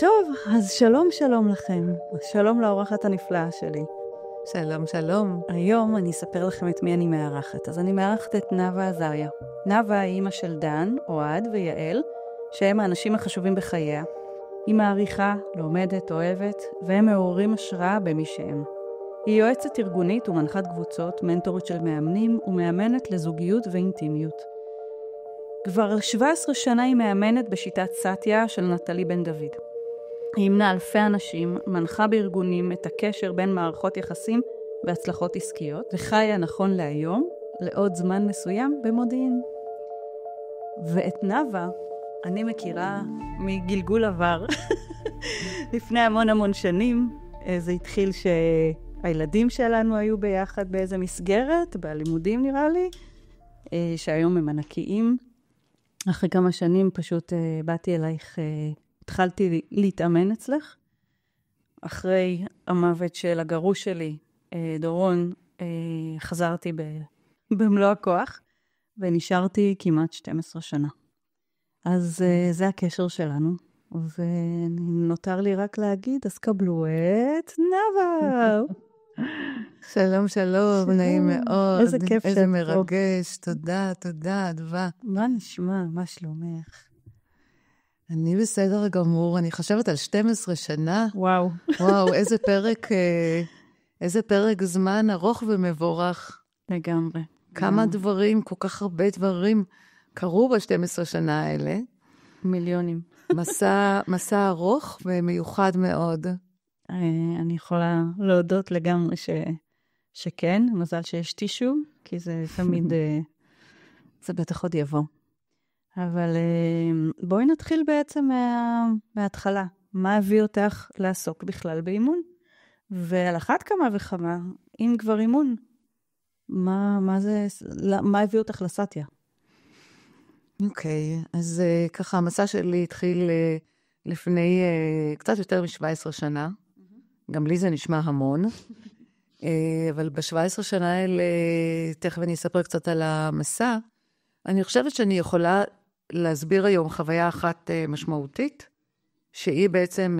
טוב, אז שלום לכם. שלום לאורחת הנפלאה שלי. שלום. היום אני אספר לכם את מי אני מארחת. אז אני מארחת את נאוה עזריה. נאוה היא אימא של דן, אוהד ויעל, שהם האנשים החשובים בחייה. היא מעריכה, לומדת, אוהבת, והם מעוררים השראה במי שהם. היא יועצת ארגונית ומנחת קבוצות, מנטורית של מאמנים ומאמנת לזוגיות ואינטימיות. כבר 17 שנה היא מאמנת בשיטת סאטיה של נטלי בן דוד. היא ימנה אלפי אנשים, מנחה בארגונים את הקשר בין מערכות יחסים והצלחות עסקיות, וחיה נכון להיום, לעוד זמן מסוים במודיעין. ואת נאוה אני מכירה מגלגול עבר. לפני המון שנים, זה התחיל שהילדים שלנו היו ביחד באיזה מסגרת, בלימודים נראה לי, שהיום הם ענקיים. אחרי כמה שנים פשוט באתי אלייך, התחלתי להתאמן אצלך. אחרי המוות של הגרוש שלי, דורון, חזרתי במלוא הכוח, ונשארתי כמעט 12 שנה. אז זה הקשר שלנו, ונותר לי רק להגיד, אז קבלו את נאוה. שלום, נעים מאוד. איזה כיף איזה מרגש, תודה, אדווה. מה נשמע? מה שלומך? אני בסדר גמור, אני חושבת על 12 שנה. וואו, איזה פרק זמן ארוך ומבורך. לגמרי. כמה דברים, כל כך הרבה דברים קרו ב-12 שנה האלה. מיליונים. מסע ארוך ומיוחד מאוד. אני יכולה להודות לגמרי שכן, מזל שיש טישו, כי זה תמיד, זה בטח עוד יבוא. אבל בואי נתחיל בעצם מההתחלה. מה הביא אותך לעסוק בכלל באימון? ועל אחת כמה וכמה, אם כבר אימון, מה הביא אותך לסאטיה? אוקיי, אז ככה המסע שלי התחיל לפני קצת יותר מ-17 שנה. גם לי זה נשמע המון. אבל ב-17 שנה האלה, תכף אני אספר קצת על המסע, אני חושבת שאני יכולה להסביר היום חוויה אחת משמעותית, שהיא בעצם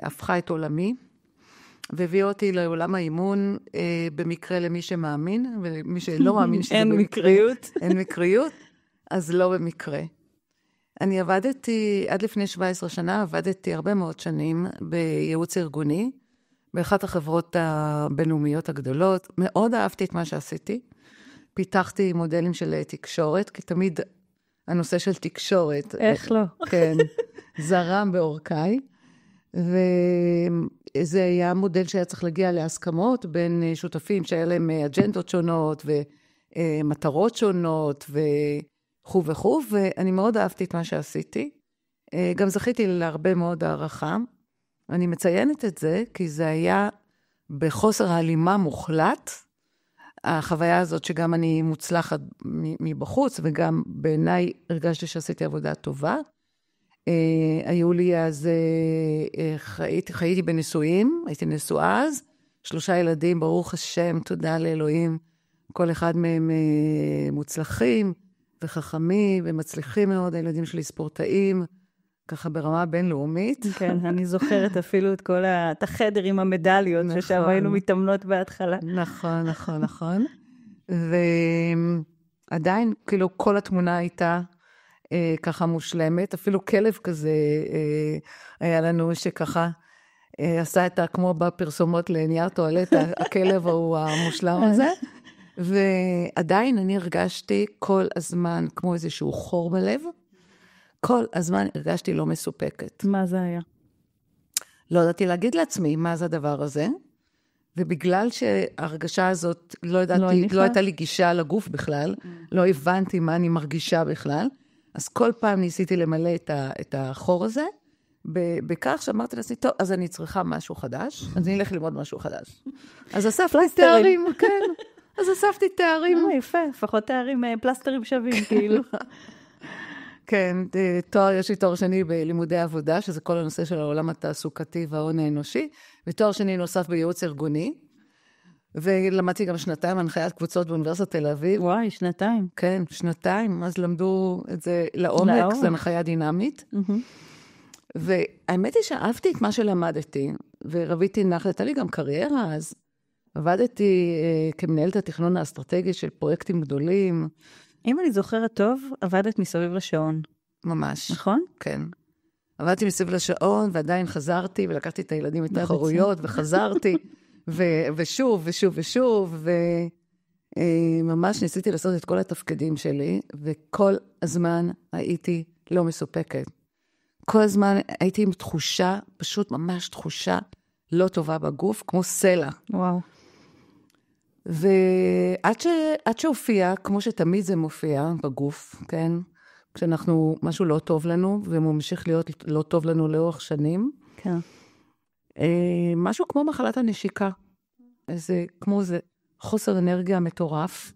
הפכה את עולמי, והביאה אותי לעולם האימון במקרה למי שמאמין, ומי שלא מאמין שזה במקרה. אין מקריות, אז לא במקרה. אני עבדתי, עד לפני 17 שנה, עבדתי הרבה מאוד שנים בייעוץ ארגוני, באחת החברות הבינלאומיות הגדולות. מאוד אהבתי את מה שעשיתי. פיתחתי מודלים של תקשורת, כי תמיד הנושא של תקשורת. איך לא? כן, זרם באורקאי. וזה היה מודל שהיה צריך להגיע להסכמות בין שותפים שהיה להם אג'נדות שונות ומטרות שונות וכו', ואני מאוד אהבתי את מה שעשיתי. גם זכיתי להרבה מאוד הערכה. אני מציינת את זה כי זה היה בחוסר ההלימה מוחלט, החוויה הזאת שגם אני מוצלחת מבחוץ, וגם בעיניי הרגשתי שעשיתי עבודה טובה. היו לי אז, חייתי בנישואים, הייתי נשואה אז, 3 ילדים, ברוך השם, תודה לאלוהים, כל אחד מהם מוצלחים וחכמים ומצליחים מאוד, הילדים שלי ספורטאים, ככה ברמה בינלאומית. כן, אני זוכרת אפילו את החדר עם המדליות, נכון. ששם היינו מתאמנות בהתחלה. נכון. ועדיין, כאילו, כל התמונה הייתה ככה מושלמת, אפילו כלב כזה היה לנו שככה עשה את כמו בפרסומות לנייר טואלט, הכלב הוא המושלם הזה. ועדיין אני הרגשתי כל הזמן כמו איזשהו חור בלב, כל הזמן הרגשתי לא מסופקת. מה זה היה? לא ידעתי להגיד לעצמי מה זה הדבר הזה, ובגלל שההרגשה הזאת, לא הייתה לי גישה לגוף בכלל, לא הבנתי מה אני מרגישה בכלל, אז כל פעם ניסיתי למלא את החור הזה, בכך שאמרתי לעצמי, טוב, אז אני צריכה משהו חדש, אז אני אלך ללמוד משהו חדש. אז אספתי תארים, כן. אז אספתי תארים. יפה, לפחות תארים פלסטרים שווים, כאילו. כן, יש לי תואר שני בלימודי עבודה, שזה כל הנושא של העולם התעסוקתי וההון האנושי, ותואר שני נוסף בייעוץ ארגוני, ולמדתי גם 2 הנחיית קבוצות באוניברסיטת תל אביב. וואי, 2. כן, 2, אז למדו את זה לעומק, זה הנחיה דינמית. והאמת היא שאהבתי את מה שלמדתי, ורביתי נחת, הייתה לי גם קריירה אז. עבדתי כמנהלת התכנון האסטרטגי של פרויקטים גדולים. אם אני זוכרת טוב, עבדת מסביב לשעון. ממש. נכון? כן. עבדתי מסביב לשעון, ועדיין חזרתי, ולקחתי את הילדים לתחרויות, וחזרתי, ושוב, ושוב, ושוב, וממש ניסיתי לעשות את כל התפקידים שלי, וכל הזמן הייתי לא מסופקת. כל הזמן הייתי עם תחושה, פשוט ממש תחושה לא טובה בגוף, כמו סלע. וואו. ועד שהופיע, כמו שתמיד זה מופיע בגוף, כן? כשאנחנו, משהו לא טוב לנו, והוא ממשיך להיות לא טוב לנו לאורך שנים. כן. משהו כמו מחלת הנשיקה. כמו זה חוסר אנרגיה מטורף,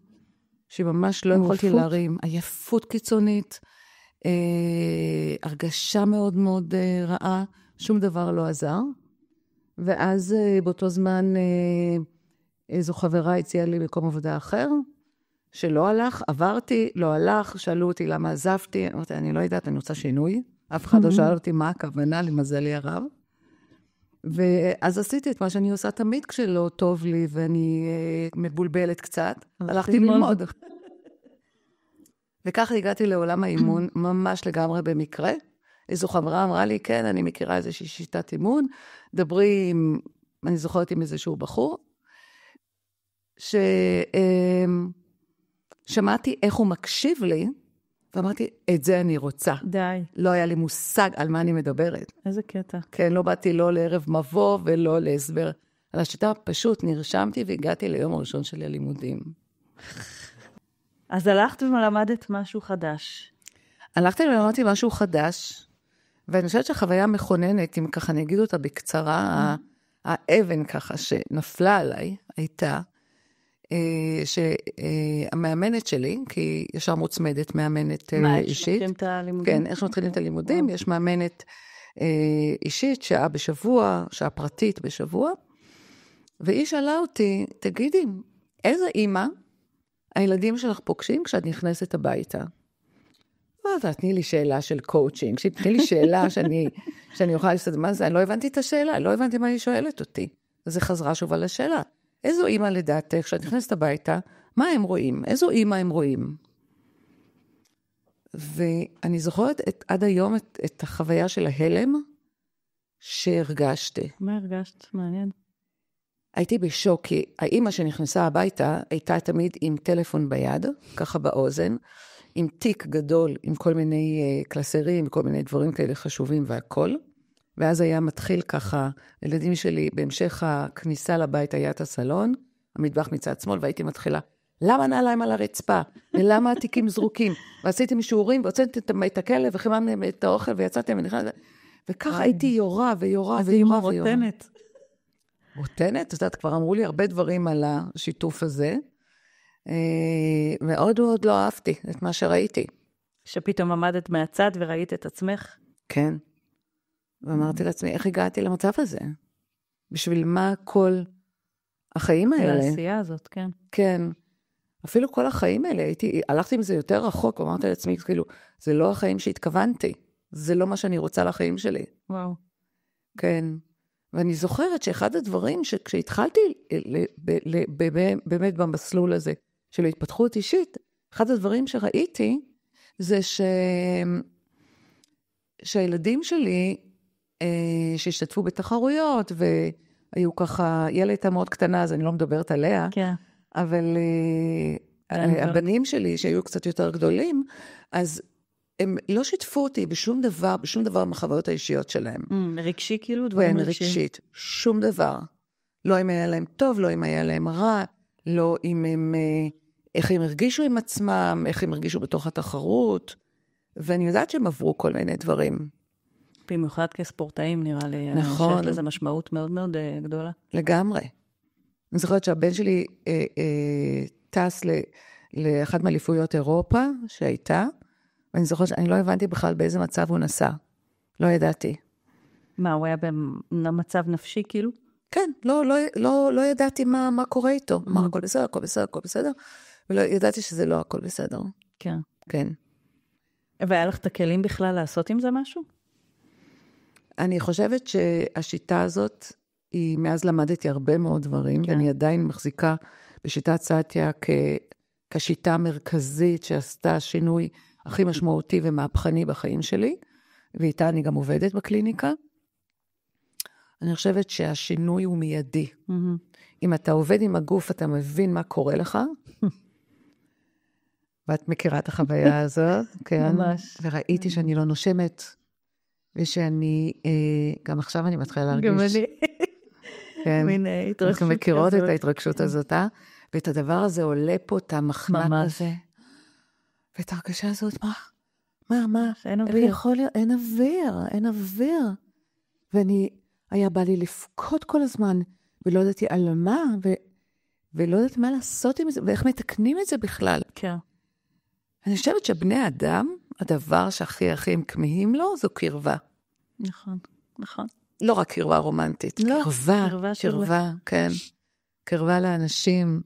שממש לא יכולתי להרים. עייפות קיצונית, הרגשה מאוד מאוד רעה, שום דבר לא עזר. ואז באותו זמן, איזו חברה הציעה לי מקום עבודה אחר, שלא הלך, עברתי, לא הלך, שאלו אותי למה עזבתי, אמרתי, אני לא יודעת, אני רוצה שינוי. אף אחד לא שאל אותי מה הכוונה, למזלי הרב. ואז עשיתי את מה שאני עושה תמיד כשלא טוב לי, ואני מבולבלת קצת. הלכתי ללמוד. וככה הגעתי לעולם האימון, ממש לגמרי במקרה. איזו חברה אמרה לי, כן, אני מכירה איזושהי שיטת אימון, דברי עם, אני זוכרת עם איזשהו בחור, שמעתי איך הוא מקשיב לי, ואמרתי, את זה אני רוצה. די. לא היה לי מושג על מה אני מדברת. איזה קטע. כן, לא באתי לא לערב מבוא ולא להסבר. על השיטה פשוט נרשמתי והגעתי ליום הראשון שלי הלימודים. אז הלכת ולמדת משהו חדש. הלכתי ולמדתי משהו חדש, ואני חושבת שהחוויה מכוננת, אם ככה אני אגיד אותה בקצרה, האבן ככה שנפלה עליי הייתה, שהמאמנת שלי, כי ישר מוצמדת מאמנת אישית. איך מתחילים את הלימודים? כן, איך מתחילים את הלימודים, יש מאמנת אישית, שעה בשבוע, שעה פרטית בשבוע, והיא שאלה אותי, תגידי, איזה אימא הילדים שלך פוגשים כשאת נכנסת הביתה? תתני לי שאלה של קואוצ'ינג, תתני לי שאלה שאני אוכל להסתכל, מה זה? אני לא הבנתי את השאלה, לא הבנתי מה היא שואלת אותי. אז זה חזרה שוב על השאלה. איזו אימא לדעתך, כשאת נכנסת הביתה, מה הם רואים? איזו אימא הם רואים? ואני זוכרת עד היום את החוויה של ההלם שהרגשתי. מה הרגשת? מעניין. הייתי בשוק, כי האימא שנכנסה הביתה הייתה תמיד עם טלפון ביד, ככה באוזן, עם תיק גדול, עם כל מיני קלסרים, כל מיני דברים כאלה חשובים והכל. ואז היה מתחיל ככה, ילדים שלי, בהמשך הכניסה לבית היה את הסלון, המטבח מצד שמאל, והייתי מתחילה, למה נעליים על הרצפה? ולמה התיקים זרוקים? ועשיתם שיעורים, והוצאתם את הכלב, וחיממתם את האוכל, ויצאתם, וככה הייתי יורה ויורה אז ויורה היא רוטנת. רוטנת? את יודעת, כבר אמרו לי הרבה דברים על השיתוף הזה, ועוד לא אהבתי את מה שראיתי. שפתאום עמדת מהצד וראית את עצמך? כן. ואמרתי לעצמי, איך הגעתי למצב הזה? בשביל מה כל החיים האלה? לעשייה הזאת, כן. כן. אפילו כל החיים האלה, הלכתי עם זה יותר רחוק, ואמרתי לעצמי, כאילו, זה לא החיים שהתכוונתי. זה לא מה שאני רוצה לחיים שלי. וואו. כן. ואני זוכרת שאחד הדברים שכשהתחלתי באמת במסלול הזה של התפתחות אישית, אחד הדברים שראיתי זה שהילדים שלי שהשתתפו בתחרויות והיו ככה, ילד הייתה מאוד קטנה, אז אני לא מדברת עליה, כן. אבל הבנים שלי שהיו קצת יותר גדולים, אז הם לא שיתפו אותי בשום דבר מהחוויות האישיות שלהם. רגשי כאילו? דברים רגשית. שום דבר. לא אם היה להם טוב, לא אם היה להם רע, לא אם הם, איך הם הרגישו עם עצמם, איך הם הרגישו בתוך התחרות, ואני יודעת שהם עברו כל מיני דברים. במיוחד כספורטאים נראה לי. נכון. שיש לזה משמעות מאוד מאוד גדולה. לגמרי. אני זוכרת שהבן שלי טס לאחד מאליפויות אירופה שהייתה, ואני זוכרת שאני לא הבנתי בכלל באיזה מצב הוא נסע. לא ידעתי. מה, הוא היה במצב נפשי כאילו? כן, לא ידעתי מה קורה איתו. מה, הכל בסדר, הכל בסדר, הכל בסדר. ולא ידעתי שזה לא הכל בסדר. כן. כן. והיה לך את הכלים בכלל לעשות עם זה משהו? אני חושבת שהשיטה הזאת, היא מאז למדתי הרבה מאוד דברים, כן. ואני עדיין מחזיקה בשיטת סאטיה כשיטה המרכזית שעשתה שינוי הכי משמעותי ומהפכני בחיים שלי, ואיתה אני גם עובדת בקליניקה. אני חושבת שהשינוי הוא מיידי. אם אתה עובד עם הגוף, אתה מבין מה קורה לך, ואת מכירה את החוויה הזאת, כן? ממש. וראיתי שאני לא נושמת, ושאני, גם עכשיו אני מתחילה להרגיש. גם אני. כן. מין התרגשות אנחנו מכירות את ההתרגשות הזאת, ואת הדבר הזה עולה פה, את המחנק הזה. ואת ההרגשה הזאת, מה? אין איך אוויר. יכול להיות? אין אוויר. היה בא לי לפקוד כל הזמן, ולא ידעתי על מה, ולא ידעתי מה לעשות עם זה, ואיך מתקנים את זה בכלל. כן. אני חושבת שבני אדם, הדבר שהכי הם כמהים לו, זו קרבה. נכון. לא רק קרבה רומנטית, לא, קרבה, כן. קרבה לאנשים,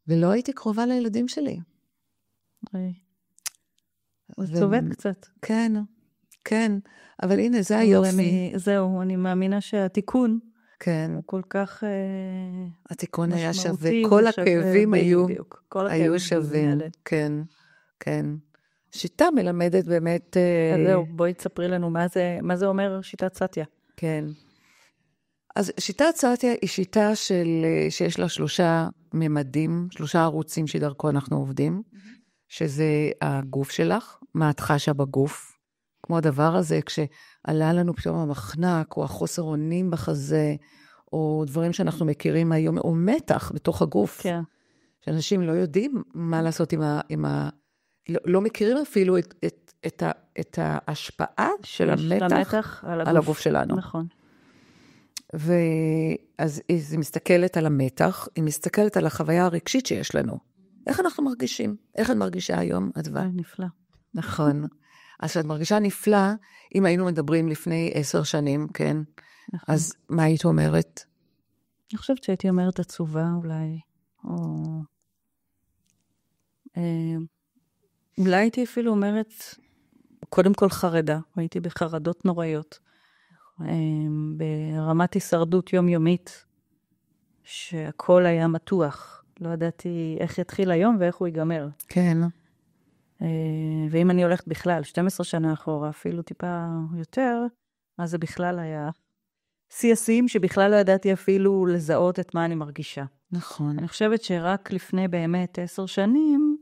ולא הייתי קרובה לילדים שלי. זה צובט קצת. כן, אבל הנה, זה היופי. זהו, אני מאמינה שהתיקון, כן. הוא כל כך התיקון היה שווה, כל הכאבים היו שווים. כן. שיטה מלמדת באמת... אז זהו, בואי תספרי לנו מה זה אומר שיטת סאטיה. כן. אז שיטת סאטיה היא שיטה שיש לה 3 ממדים, 3 ערוצים שדרכו אנחנו עובדים, שזה הגוף שלך, מה את חשה בגוף, כמו הדבר הזה, כשעלה לנו פתאום המחנק, או החוסר אונים בחזה, או דברים שאנחנו מכירים היום, או מתח בתוך הגוף. כן. שאנשים לא יודעים מה לעשות לא מכירים אפילו את ההשפעה של המתח על הגוף שלנו. נכון. ואז היא מסתכלת על המתח, היא מסתכלת על החוויה הרגשית שיש לנו. איך אנחנו מרגישים? איך את מרגישה היום, אדווה? נפלא. נכון. אז כשאת מרגישה נפלא, אם היינו מדברים לפני 10 שנים, כן? נכון. אז מה היית אומרת? אני חושבת שהייתי אומרת עצובה אולי, או... אולי הייתי אפילו אומרת, קודם כל חרדה, הייתי בחרדות נוראיות, ברמת הישרדות יומיומית, שהכל היה מתוח, לא ידעתי איך יתחיל היום ואיך הוא ייגמר. כן. ואם אני הולכת בכלל, 12 שנה אחורה, אפילו טיפה יותר, אז זה בכלל היה סייסים שבכלל לא ידעתי אפילו לזהות את מה אני מרגישה. נכון. אני חושבת שרק לפני באמת 10 שנים,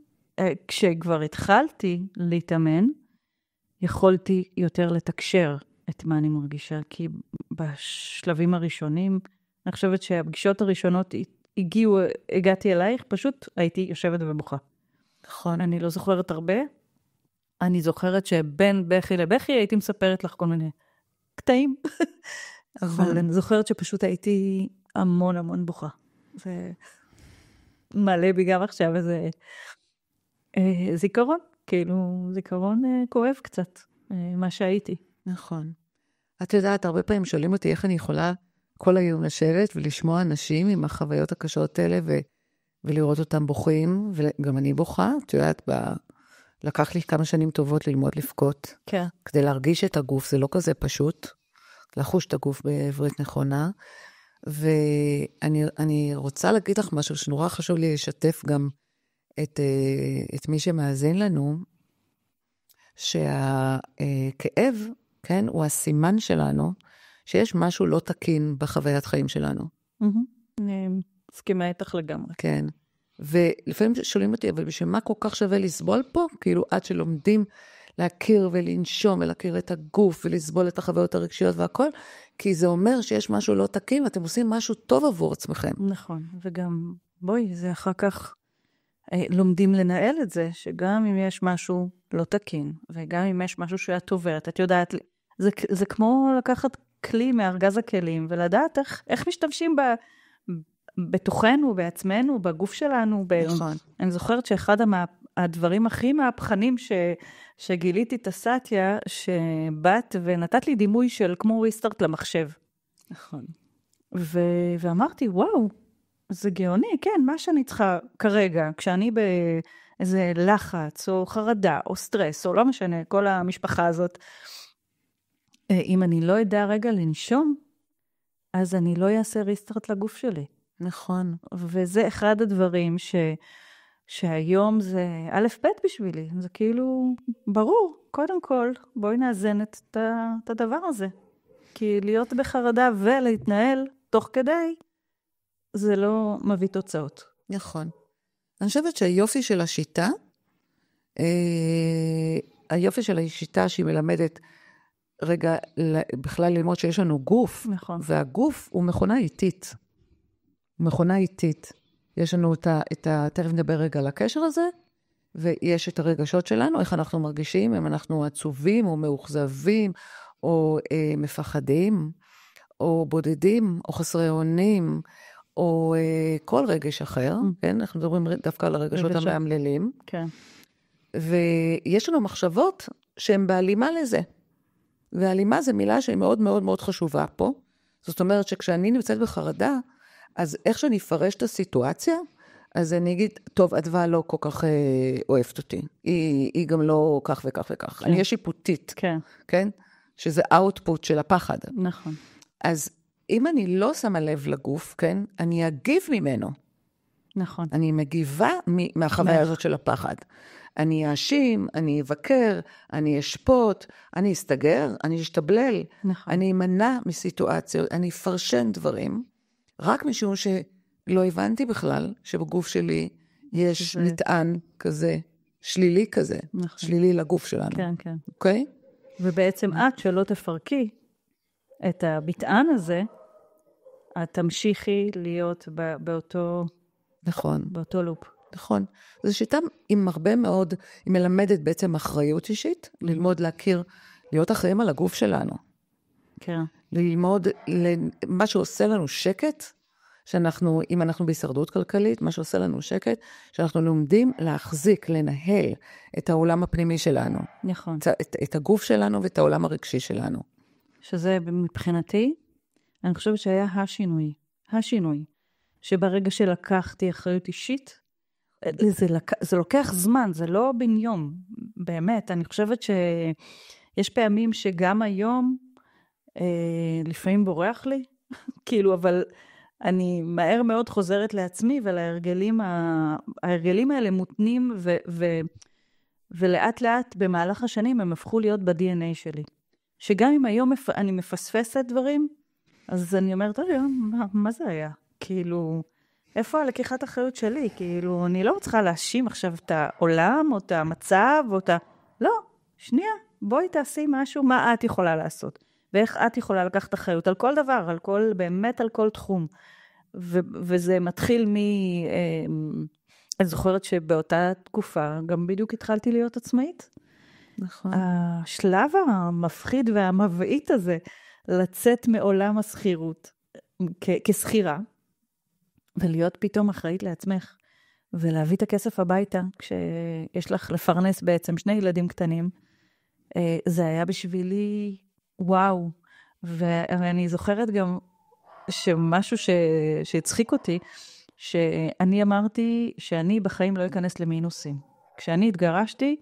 כשכבר התחלתי להתאמן, יכולתי יותר לתקשר את מה אני מרגישה, כי בשלבים הראשונים, אני חושבת שהפגישות הראשונות הגעתי אלייך, פשוט הייתי יושבת ובוכה. נכון. אני לא זוכרת הרבה, אני זוכרת שבין בכי לבכי הייתי מספרת לך כל מיני קטעים, אבל אני זוכרת שפשוט הייתי המון בוכה. זה מלא בי גם עכשיו איזה זיכרון, כאילו זיכרון כואב קצת, מה שהייתי. נכון. את יודעת, הרבה פעמים שואלים אותי איך אני יכולה כל היום לשבת ולשמוע אנשים עם החוויות הקשות האלה ולראות אותם בוכים, וגם אני בוכה, את יודעת, לקח לי כמה שנים טובות ללמוד לבכות. כן. כדי להרגיש את הגוף, זה לא כזה פשוט, לחוש את הגוף בעברית נכונה, ואני רוצה להגיד לך משהו שנורא חשוב לי לשתף גם את מי שמאזין לנו, שהכאב, כן, הוא הסימן שלנו, שיש משהו לא תקין בחוויית חיים שלנו. אני מסכימה איתך לגמרי. כן. ולפעמים שואלים אותי, אבל בשביל מה כל כך שווה לסבול פה? כאילו עד שלומדים להכיר ולנשום ולהכיר את הגוף ולסבול את החוויות הרגשיות והכל, כי זה אומר שיש משהו לא תקין ואתם עושים משהו טוב עבור עצמכם. נכון, וגם בואי, זה אחר כך לומדים לנהל את זה, שגם אם יש משהו לא תקין, וגם אם יש משהו שאת עוברת, את יודעת, זה כמו לקחת כלי מארגז הכלים, ולדעת איך משתמשים בתוכנו, בעצמנו, בגוף שלנו. נכון. אני זוכרת שאחד הדברים הכי מהפכנים שגיליתי את הסאטיה, שבאת ונתת לי דימוי של כמו ריסטארט למחשב. נכון. ואמרתי, וואו, זה גאוני, כן, מה שאני צריכה כרגע, כשאני באיזה לחץ, או חרדה, או סטרס, או לא משנה, כל המשפחה הזאת, אם אני לא אדע רגע לנשום, אז אני לא אעשה ריסטרט לגוף שלי. נכון. וזה אחד הדברים שהיום זה א' ב' בשבילי. זה כאילו ברור, קודם כל, בואי נאזן את הדבר הזה. כי להיות בחרדה ולהתנהל תוך כדי, זה לא מביא תוצאות. נכון. אני חושבת שהיופי של השיטה, שהיא מלמדת רגע בכלל ללמוד שיש לנו גוף, נכון. והגוף הוא מכונה איטית. מכונה איטית. יש לנו תכף נדבר רגע על הקשר הזה, ויש את הרגשות שלנו, איך אנחנו מרגישים, אם אנחנו עצובים או מאוכזבים, או מפחדים, או בודדים, או חסרי אונים, או כל רגש אחר, כן? אנחנו מדברים דווקא על הרגשות המאמללים. כן. ויש לנו מחשבות שהן בהלימה לזה. והלימה זה מילה שהיא מאוד מאוד מאוד חשובה פה. זאת אומרת שכשאני נמצאת בחרדה, אז איך שאני אפרש את הסיטואציה, אז אני אגיד, טוב, אדווה לא כל כך אוהבת אותי. היא גם לא כך וכך וכך. אני אהיה שיפוטית. כן. כן? שזה האוטפוט של הפחד. נכון. אז אם אני לא שמה לב לגוף, כן? אני אגיב ממנו. נכון. אני מגיבה מהחוויה הזאת של הפחד. אני אאשים, אני אבקר, אני אשפוט, אני אסתגר, אני אשתבלל. נכון. אני אמנע מסיטואציות, אני אפרשן דברים, רק משום שלא הבנתי בכלל שבגוף שלי יש מטען כזה, שלילי כזה, נכון. שלילי לגוף שלנו. כן, כן. אוקיי? ובעצם את שלא תפרקי את המטען הזה, את תמשיכי להיות נכון. באותו לופ. נכון. זו שיטה עם הרבה מאוד, היא מלמדת בעצם אחריות אישית, ללמוד להכיר, להיות אחראים על הגוף שלנו. כן. ללמוד מה שעושה לנו שקט, אם אנחנו בהישרדות כלכלית, מה שעושה לנו שקט, שאנחנו לומדים להחזיק, לנהל את העולם הפנימי שלנו. נכון. את הגוף שלנו ואת העולם הרגשי שלנו. שזה מבחינתי, אני חושבת שהיה השינוי, שברגע שלקחתי אחריות אישית, זה לוקח זמן, זה לא בן יום, באמת. אני חושבת שיש פעמים שגם היום, לפעמים בורח לי, כאילו, אבל אני מהר מאוד חוזרת לעצמי, ולהרגלים האלה מותנים, ולאט לאט במהלך השנים הם הפכו להיות ב-DNA שלי. שגם אם היום אני מפספסת דברים, אז אני אומרת, מה זה היה? כאילו, איפה הלקיחת אחריות שלי? כאילו, אני לא צריכה להאשים עכשיו את העולם, או את המצב, או את לא, שנייה, בואי תעשי משהו, מה את יכולה לעשות? ואיך את יכולה לקחת אחריות על כל דבר, באמת על כל תחום. וזה מתחיל אני זוכרת שבאותה תקופה, גם בדיוק התחלתי להיות עצמאית. נכון. השלב המפחיד והמבעית הזה, לצאת מעולם הסחירות, כסחירה, ולהיות פתאום אחראית לעצמך, ולהביא את הכסף הביתה, כשיש לך לפרנס בעצם 2 ילדים קטנים, זה היה בשבילי וואו. ואני זוכרת גם שמשהו שהצחיק אותי, שאני אמרתי שאני בחיים לא אכנס למינוסים. כשאני התגרשתי,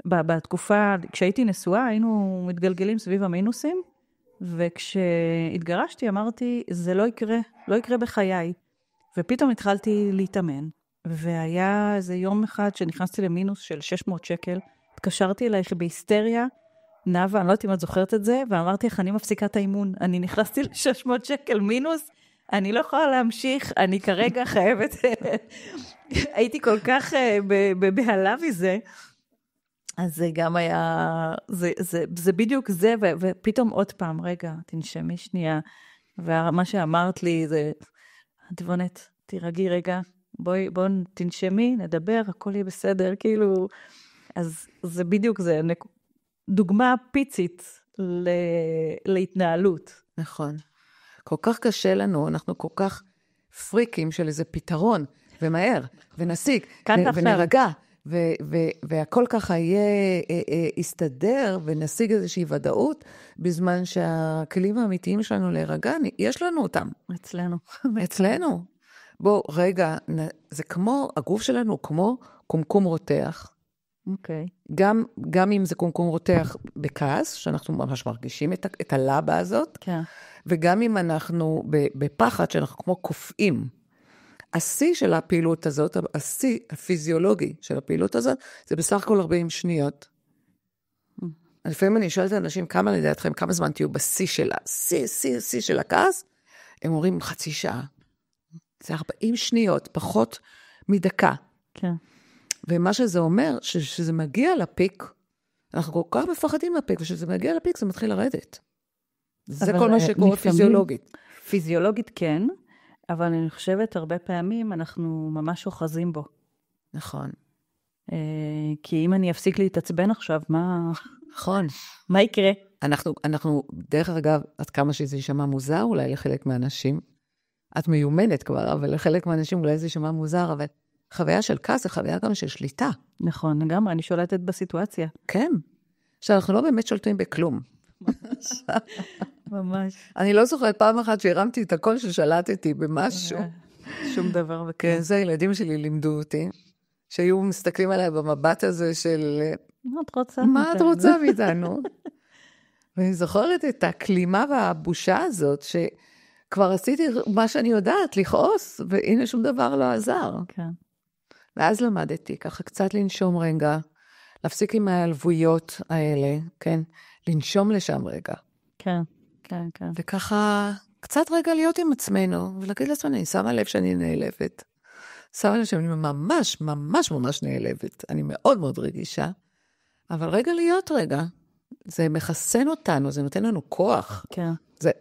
בתקופה, כשהייתי נשואה, היינו מתגלגלים סביב המינוסים, וכשהתגרשתי אמרתי, זה לא יקרה בחיי. ופתאום התחלתי להתאמן, והיה איזה יום אחד שנכנסתי למינוס של 600 שקל, התקשרתי אלייך בהיסטריה, נאווה, אני לא יודעת אם את זוכרת את זה, ואמרתי לך, אני מפסיקה את האימון, אני נכנסתי ל-600 שקל מינוס, אני לא יכולה להמשיך, אני כרגע חייבת, הייתי כל כך בבהלה מזה, אז זה גם היה, זה בדיוק זה, ופתאום עוד פעם, רגע, תנשמי שנייה, ומה שאמרת לי זה, דבונת, תירגעי רגע, בואי תנשמי, נדבר, הכל יהיה בסדר, כאילו, אז זה בדיוק זה, דוגמה פיצית להתנהלות. נכון. כל כך קשה לנו, אנחנו כל כך פריקים של איזה פתרון, ומהר, ונסיק, ונרגע, והכל ככה יסתדר, ונשיג איזושהי ודאות, בזמן שהכלים האמיתיים שלנו להירגע, יש לנו אותם. אצלנו. בוא, רגע, זה כמו, הגוף שלנו כמו קומקום רותח, אוקיי. גם אם זה קומקום רותח בכעס, שאנחנו ממש מרגישים את הלבה הזאת, כן. וגם אם אנחנו בפחד, שאנחנו כמו קופאים. השיא של הפעילות הזאת, השיא הפיזיולוגי של הפעילות הזאת, זה בסך הכל 40 שניות. לפעמים אני שואלת אנשים, כמה לדעתכם, כמה זמן תהיו בשיא שלה, שיא של הכעס, הם אומרים חצי שעה. זה 40 שניות, פחות מדקה. כן. ומה שזה אומר, שזה מגיע לפיק, אנחנו כל כך מפחדים מהפיק, וכשזה מגיע לפיק, זה מתחיל לרדת. זה כל מה שקורה פיזיולוגית. פיזיולוגית כן, אבל אני חושבת הרבה פעמים אנחנו ממש אוחזים בו. נכון. כי אם אני אפסיק להתעצבן עכשיו, נכון. מה יקרה? אנחנו, דרך אגב, עד כמה שזה יישמע מוזר, אולי לחלק מהאנשים, את מיומנת כבר, אבל לחלק מהאנשים אולי זה יישמע מוזר, אבל חוויה של כעס זה חוויה גם של שליטה. נכון, לגמרי, אני שולטת בסיטואציה. כן. שאנחנו לא באמת שולטים בכלום. ממש. ממש. אני לא זוכרת פעם אחת שהרמתי את הקול ששלטתי במשהו. שום דבר וכן. כן, זה הילדים שלי לימדו אותי, שהיו מסתכלים עליי במבט הזה של... מה את רוצה? מה את רוצה מאיתנו? ואני זוכרת את הכלימה והבושה הזאת, שכבר עשיתי מה שאני יודעת, לכעוס, והנה שום דבר לא עזר. כן. ואז למדתי, ככה קצת לנשום רגע, להפסיק עם ההלבויות האלה, כן? לנשום לשם רגע. כן, כן, כן. וככה קצת רגע להיות עם עצמנו, ולהגיד לעצמנו, אני שמה לב שאני נעלבת. שמה לב שאני ממש, ממש, ממש נעלבת. אני מאוד מאוד רגישה, אבל רגע להיות רגע. זה מחסן אותנו, זה נותן לנו כוח. כן.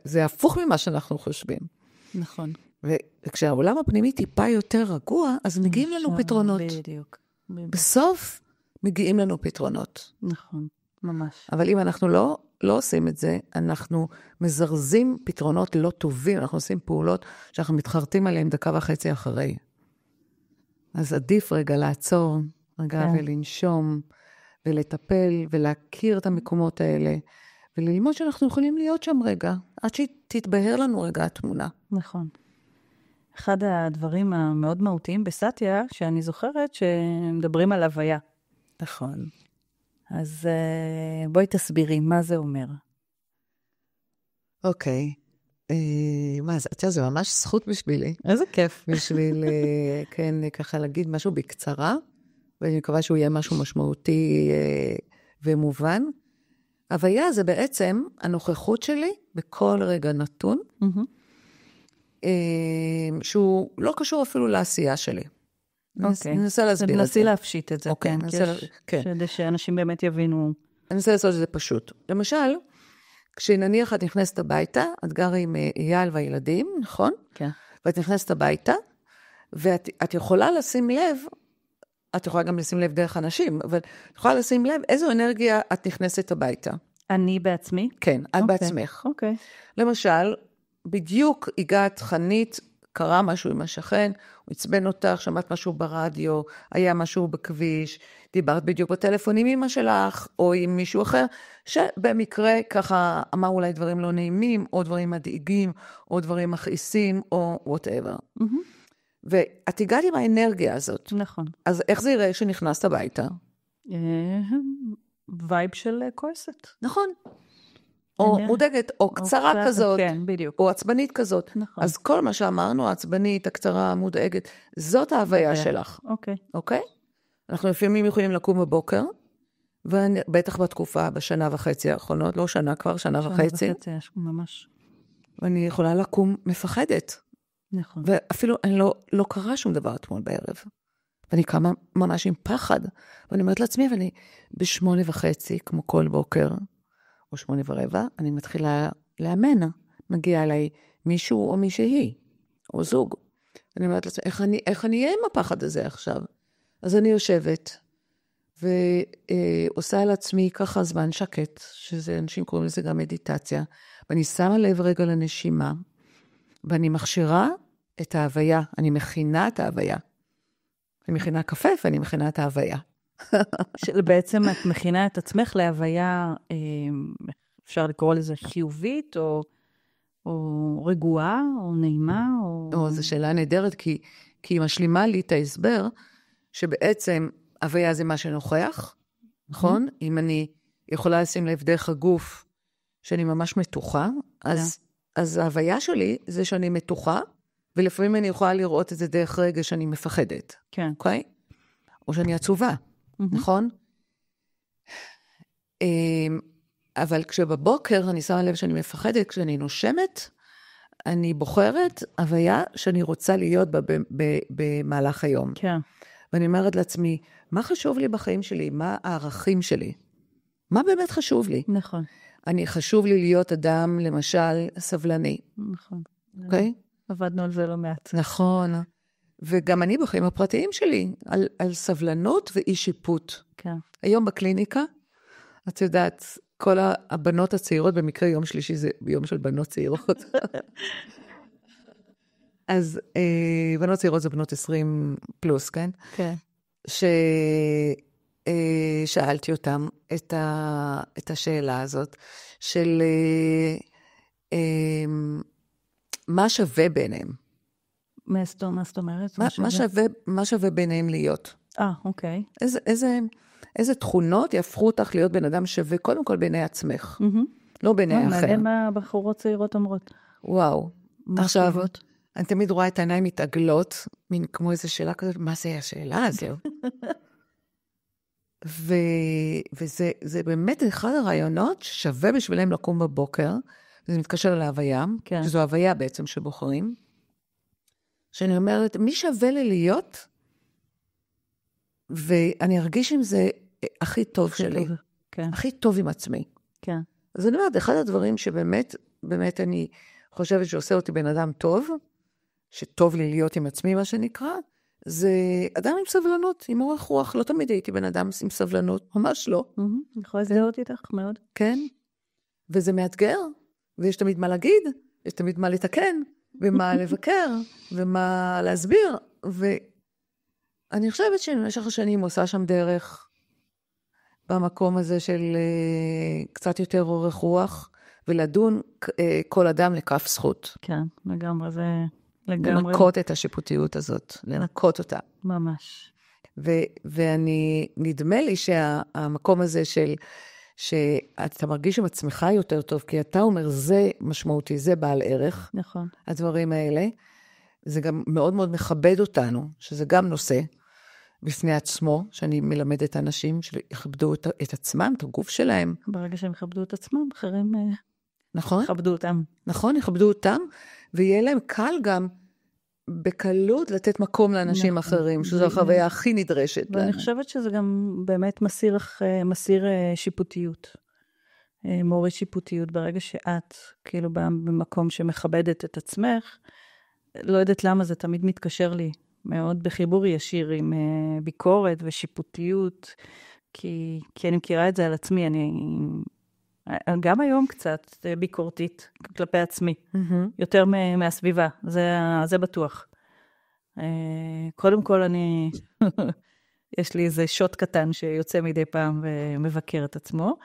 זה הפוך ממה שאנחנו חושבים. נכון. וכשהעולם הפנימי טיפה יותר רגוע, אז מגיעים לנו פתרונות. בדיוק. בסוף מגיעים לנו פתרונות. נכון, ממש. אבל אם אנחנו לא עושים את זה, אנחנו מזרזים פתרונות לא טובים, אנחנו עושים פעולות שאנחנו מתחרטים עליהן דקה וחצי אחרי. אז עדיף רגע לעצור, רגע ולנשום, ולטפל, ולהכיר את המקומות האלה, וללמוד שאנחנו יכולים להיות שם רגע, עד שתתבהר לנו רגע התמונה. נכון. אחד הדברים המאוד מהותיים בסטיה, שאני זוכרת שמדברים על הוויה. נכון. אז בואי תסבירי, מה זה אומר? אוקיי. מה זה? זה ממש זכות בשבילי. איזה כיף. בשביל, כן, ככה להגיד משהו בקצרה, ואני מקווה שהוא יהיה משהו משמעותי ומובן. הוויה זה בעצם הנוכחות שלי בכל רגע נתון, שהוא לא קשור אפילו לעשייה שלי. אוקיי. ננסה להסביר את זה. ננסי להפשיט את זה. אוקיי, כן. כדי שאנשים באמת יבינו. אני אנסה לעשות את זה פשוט. למשל, כשנניח את נכנסת הביתה, את גרה עם אייל והילדים, נכון? כן. ואת נכנסת הביתה, ואת יכולה לשים לב, את יכולה גם לשים לב דרך אנשים, אבל את יכולה לשים לב איזו אנרגיה את נכנסת הביתה. אני בעצמי? כן, את בעצמך. אוקיי. למשל, בדיוק הגעת חנית, קרה משהו עם השכן, הוא עצבן אותך, שמעת משהו ברדיו, היה משהו בכביש, דיברת בדיוק בטלפון עם אמא שלך, או עם מישהו אחר, שבמקרה ככה אמר אולי דברים לא נעימים, או דברים מדאיגים, או דברים מכעיסים, או whatever. ואת הגעת עם האנרגיה הזאת. נכון. אז איך זה יראה שנכנסת הביתה? וייב של כועסת. נכון. או מודאגת, או קצרה כזאת, כן, בדיוק. או עצבנית כזאת. נכון. אז כל מה שאמרנו, העצבנית, הקצרה, המודאגת, זאת ההוויה שלך. אוקיי. אוקיי? אנחנו לפעמים יכולים לקום בבוקר, ובטח בתקופה, בשנה וחצי האחרונות, לא שנה כבר, שנה וחצי. שנה וחצי, ממש. ואני יכולה לקום מפחדת. נכון. ואפילו לא קרה שום דבר אתמול בערב. ואני קמה ממש עם פחד. ואני אומרת לעצמי, ואני 8:30, כמו כל בוקר, או 8:15, אני מתחילה לאמן. מגיע אליי מישהו או מישהי, או זוג. אני אומרת לעצמי, איך אני אהיה עם הפחד הזה עכשיו? אז אני יושבת, ועושה על עצמי ככה זמן שקט, שזה אנשים קוראים לזה גם מדיטציה, ואני שמה לב רגע לנשימה, ואני מכשירה את ההוויה, אני מכינה את ההוויה. אני מכינה קפה, ואני מכינה את ההוויה. בעצם את מכינה את עצמך להוויה, אפשר לקרוא לזה חיובית, או רגועה, או נעימה, או... זו שאלה נהדרת, כי היא משלימה לי את ההסבר, שבעצם הוויה זה מה שנוכח, נכון? אם אני יכולה לשים לב דרך הגוף שאני ממש מתוחה, אז ההוויה שלי זה שאני מתוחה, ולפעמים אני יכולה לראות את זה דרך רגע שאני מפחדת. כן. אוקיי? או שאני עצובה, נכון? אבל כשבבוקר אני שמה לב שאני מפחדת, כשאני נושמת, אני בוחרת הוויה שאני רוצה להיות במהלך היום. כן. ואני אומרת לעצמי, מה חשוב לי בחיים שלי? מה הערכים שלי? מה באמת חשוב לי? נכון. חשוב לי להיות אדם, למשל, סבלני. נכון. אוקיי? עבדנו על זה לא מעט. נכון. וגם אני בחיים הפרטיים שלי, על סבלנות ואי שיפוט. כן. היום בקליניקה, את יודעת, כל הבנות הצעירות, במקרה יום שלישי זה יום של בנות צעירות. אז בנות צעירות זה בנות 20 פלוס, כן? כן. שאלתי אותם את השאלה הזאת, של מה שווה ביניהם? מה זאת אומרת? מה שווה ביניהם להיות? אוקיי. איזה תכונות יהפכו אותך להיות בן אדם שווה, קודם כל בעיני עצמך, לא בעיני אחר. מעניין מה הבחורות צעירות אומרות. וואו. עכשיו, אני תמיד רואה את העיניים מתעגלות, מין כמו איזו שאלה כזאת, מה זה השאלה הזו? וזה באמת אחד הרעיונות ששווה בשבילם לקום בבוקר, וזה מתקשר להוויה, שזו הוויה בעצם שבוחרים, שאני אומרת, מי שווה לי להיות, ואני ארגיש עם זה הכי טוב שלי, הכי טוב עם עצמי. כן. אז אני אומרת, אחד הדברים שבאמת, באמת אני חושבת שעושה אותי בן אדם טוב, שטוב לי להיות עם עצמי, מה שנקרא, זה אדם עם סבלנות, עם אורך רוח. לא תמיד הייתי בן אדם עם סבלנות, ממש לא. אני יכולה להזדהות איתך מאוד. כן, וזה מאתגר, ויש תמיד מה להגיד, יש תמיד מה לתקן, ומה לבקר, ומה להסביר, ואני חושבת שבמשך השנים עושה שם דרך, במקום הזה של קצת יותר אורך רוח, ולדון כל אדם לכף זכות. כן, לגמרי, זה לגמרי. לנקות את השיפוטיות הזאת, לנקות אותה. ממש. ואני, נדמה לי שהמקום הזה שאתה מרגיש עם עצמך יותר טוב, כי אתה אומר, זה משמעותי, זה בעל ערך. נכון. הדברים האלה, זה גם מאוד מאוד מכבד אותנו, שזה גם נושא בפני עצמו, שאני מלמדת אנשים שיכבדו את עצמם, את הגוף שלהם. ברגע שהם יכבדו את עצמם, אחרים נכון? יכבדו אותם. נכון, יכבדו אותם, ויהיה להם קל גם בקלות לתת מקום לאנשים אחרים, שזו החוויה הכי נדרשת. ואני חושבת שזה גם באמת מסיר שיפוטיות. מוריד שיפוטיות. ברגע שאת, כאילו במקום שמכבדת את עצמך, לא יודעת למה זה תמיד מתקשר לי מאוד בחיבור ישיר עם ביקורת ושיפוטיות, כי אני מכירה את זה על עצמי, גם היום קצת ביקורתית כלפי עצמי, יותר מהסביבה, זה בטוח. קודם כל יש לי איזה שוט קטן שיוצא מדי פעם ומבקר את עצמו,